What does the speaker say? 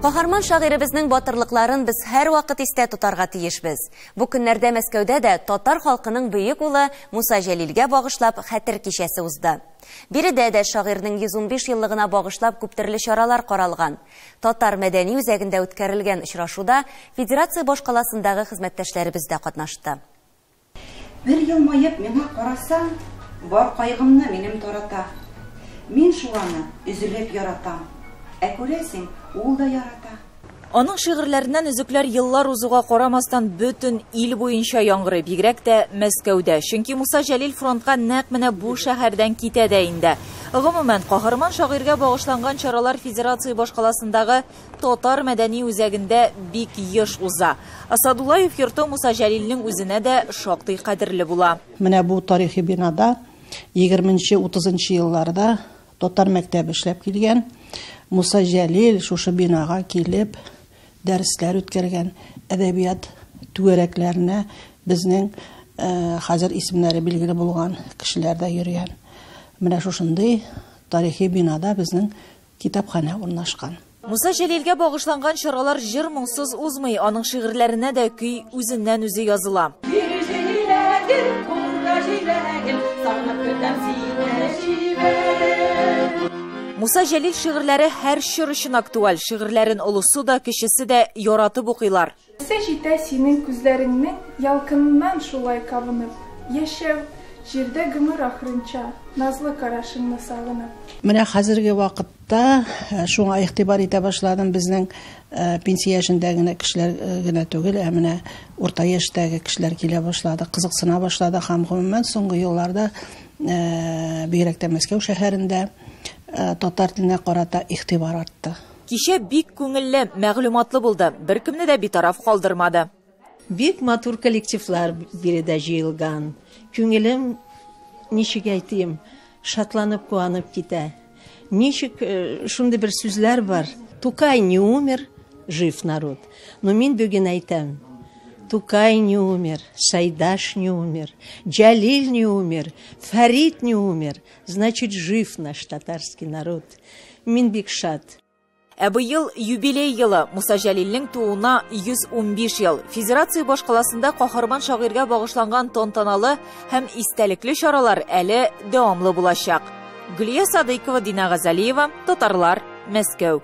Каһарман шагыйребезнең батырлыкларын без һәр вакыт истә тотарга тиешбез. Бу көннәрдә Мәскәүдә дә татар халкының бөек улы Муса Җәлилгә багышлап хәтер кичәсе узды. Биредә дә шагыйрьнең 115 еллыгына багышлап күп төрле чаралар каралган. Татар мәдәни үзәгендә үткәрелгән очрашуда федерация башкаласындагы хезмәттәшләребез дә катнашты. Бер елмаеп миңа карасаң, бар кайгымны минем тарата. Мин шуланы үзелеп яратам. Күрәсең, ул да ярата. Аның шигырьләреннән өзекләр еллар узуга карамастан бөтен ил буенча яңгырый, бигрәк тә Мәскәүдә. Чөнки Муса Җәлил фронтка нәкъ менә бу шәһәрдән китә дә инде. Гомумән, каһарман шагыйрьгә багышланган чаралар федерация башкаласындагы татар мәдәни үзәгендә бик еш уза. Асадуллаев йорты Муса Җәлилнең үзенә дә шактый кадерле була. Менә бу тарихи бинада 20-30 елларда татар мәктәбе эшләп килгән. Муса Җәлил шушы бинага килеп дәресләр үткәргән, әдәбият түгәрәкләренә безнең хәзер исемнәре билгеле булган кешеләр дә йөргән. Менә шушындый тарихи бинада безнең китапханә урнашкан. Муса Җәлилгә багышланган чаралар җыр-моңсыз узмый, аның шигырьләренә дә көй үзеннән үзе языла. Муса Җәлил шигырьләре һәр чор өчен актуаль. Шигырьләрен олысы да, кечесе дә яратып укыйлар. Җитә синең күзләреңнең ялкыннан шулай кабынып, яшәү җирдә гомер ахрынча, назлы карашыңны сагынып. Менә хәзерге вакытта шуңа игътибар итә башладым. Безнең пенсия яшендәге кешеләр генә түгел, менә урта яшьтәге кешеләр килә башлады, кызыксына башлады һәм гомумән соңгы елларда бигрәк тә Мәскәү шәһәрендә татар теленә карата игътибар артты. Кичә бик күңелле, мәгълүматлы булды. Беркемне дә битараф калдырмады. Бик матур коллективлар биредә җыелган. Күңелем, ничек әйтим, шатланып куанып китә. Ничек шундый бер сүзләр бар. Тукай не умер, жив народ. Но мин бүген әйтәм. Тукай не умер, Сайдаш не умер, Җәлил не умер, Фәрит не умер. Значит, жив наш татарский народ. Мин бик шат. Быел юбилей елы. Муса Җәлилнең тууына 115 ел. Федерация башкаласында каһарман шагыйрьгә багышланган тантаналы һәм истәлекле чаралар әле дәвамлы булачак. Гөлия Садыйкова, Дина Газалиева, Татарлар, Мәскәү.